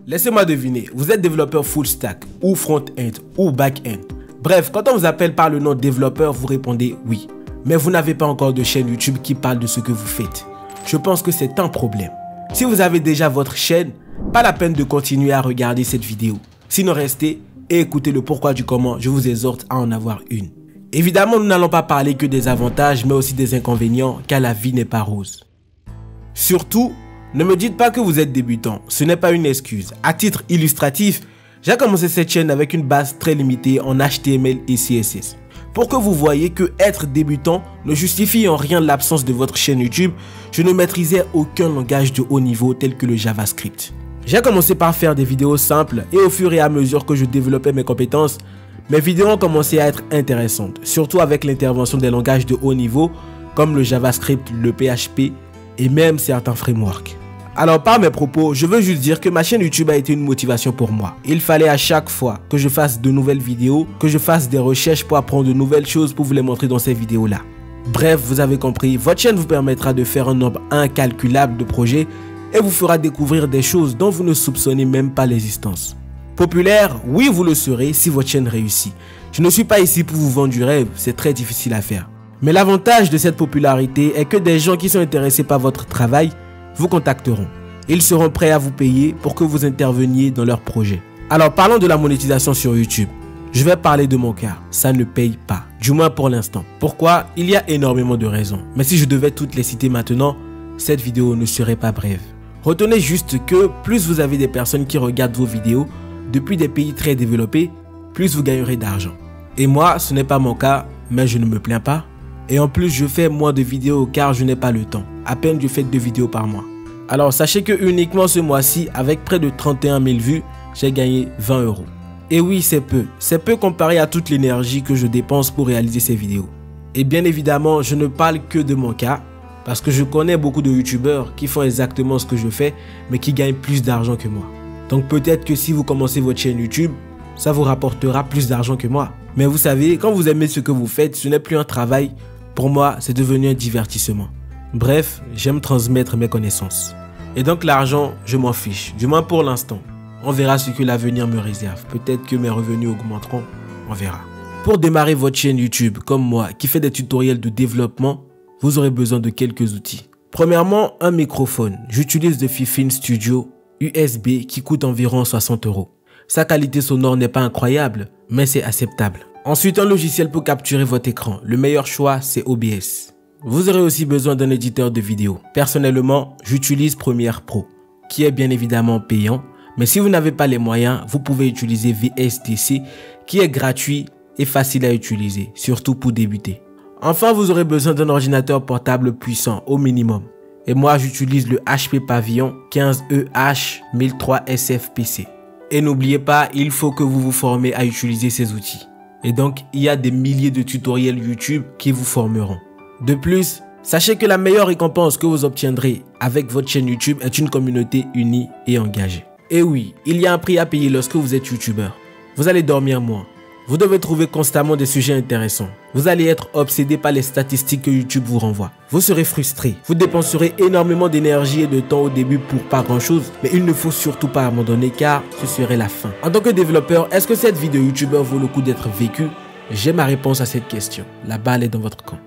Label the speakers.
Speaker 1: Laissez-moi deviner, vous êtes développeur full stack, ou front-end, ou back-end. Bref, quand on vous appelle par le nom développeur, vous répondez oui. Mais vous n'avez pas encore de chaîne YouTube qui parle de ce que vous faites. Je pense que c'est un problème. Si vous avez déjà votre chaîne, pas la peine de continuer à regarder cette vidéo. Sinon restez et écoutez le pourquoi du comment, je vous exhorte à en avoir une. Évidemment, nous n'allons pas parler que des avantages, mais aussi des inconvénients, car la vie n'est pas rose. Surtout, ne me dites pas que vous êtes débutant, ce n'est pas une excuse. À titre illustratif, j'ai commencé cette chaîne avec une base très limitée en HTML et CSS. Pour que vous voyez que être débutant ne justifie en rien l'absence de votre chaîne YouTube, je ne maîtrisais aucun langage de haut niveau tel que le JavaScript. J'ai commencé par faire des vidéos simples et au fur et à mesure que je développais mes compétences, mes vidéos ont commencé à être intéressantes, surtout avec l'intervention des langages de haut niveau comme le JavaScript, le PHP et même certains frameworks. Alors par mes propos, je veux juste dire que ma chaîne YouTube a été une motivation pour moi. Il fallait à chaque fois que je fasse de nouvelles vidéos, que je fasse des recherches pour apprendre de nouvelles choses pour vous les montrer dans ces vidéos-là. Bref, vous avez compris, votre chaîne vous permettra de faire un nombre incalculable de projets et vous fera découvrir des choses dont vous ne soupçonnez même pas l'existence. Populaire, oui vous le serez si votre chaîne réussit. Je ne suis pas ici pour vous vendre du rêve, c'est très difficile à faire. Mais l'avantage de cette popularité est que des gens qui sont intéressés par votre travail vous contacteront. Ils seront prêts à vous payer pour que vous interveniez dans leur projet. Alors parlons de la monétisation sur YouTube. Je vais parler de mon cas, ça ne paye pas, du moins pour l'instant. Pourquoi? Il y a énormément de raisons. Mais si je devais toutes les citer maintenant, cette vidéo ne serait pas brève. Retenez juste que plus vous avez des personnes qui regardent vos vidéos depuis des pays très développés, plus vous gagnerez d'argent. Et moi, ce n'est pas mon cas, mais je ne me plains pas. Et en plus, je fais moins de vidéos car je n'ai pas le temps. À peine je fais 2 vidéos par mois. Alors sachez que uniquement ce mois-ci, avec près de 31 000 vues, j'ai gagné 20 €. Et oui, c'est peu. C'est peu comparé à toute l'énergie que je dépense pour réaliser ces vidéos. Et bien évidemment, je ne parle que de mon cas, parce que je connais beaucoup de youtubeurs qui font exactement ce que je fais, mais qui gagnent plus d'argent que moi. Donc peut-être que si vous commencez votre chaîne YouTube, ça vous rapportera plus d'argent que moi. Mais vous savez, quand vous aimez ce que vous faites, ce n'est plus un travail. Pour moi, c'est devenu un divertissement. Bref, j'aime transmettre mes connaissances. Et donc l'argent, je m'en fiche, du moins pour l'instant. On verra ce que l'avenir me réserve. Peut-être que mes revenus augmenteront, on verra. Pour démarrer votre chaîne YouTube, comme moi, qui fait des tutoriels de développement, vous aurez besoin de quelques outils. Premièrement, un microphone. J'utilise le Fifine Studio USB qui coûte environ 60 €. Sa qualité sonore n'est pas incroyable, mais c'est acceptable. Ensuite, un logiciel pour capturer votre écran. Le meilleur choix, c'est OBS. Vous aurez aussi besoin d'un éditeur de vidéo. Personnellement, j'utilise Premiere Pro, qui est bien évidemment payant. Mais si vous n'avez pas les moyens, vous pouvez utiliser VSTC, qui est gratuit et facile à utiliser, surtout pour débuter. Enfin, vous aurez besoin d'un ordinateur portable puissant, au minimum. Et moi, j'utilise le HP Pavilion 15EH 1003 SFPC. Et n'oubliez pas, il faut que vous vous formez à utiliser ces outils. Et donc, il y a des milliers de tutoriels YouTube qui vous formeront. De plus, sachez que la meilleure récompense que vous obtiendrez avec votre chaîne YouTube est une communauté unie et engagée. Et oui, il y a un prix à payer lorsque vous êtes youtubeur. Vous allez dormir moins. Vous devez trouver constamment des sujets intéressants. Vous allez être obsédé par les statistiques que YouTube vous renvoie. Vous serez frustré. Vous dépenserez énormément d'énergie et de temps au début pour pas grand chose. Mais il ne faut surtout pas abandonner car ce serait la fin. En tant que développeur, est-ce que cette vie de youtubeur vaut le coup d'être vécue? J'ai ma réponse à cette question. La balle est dans votre camp.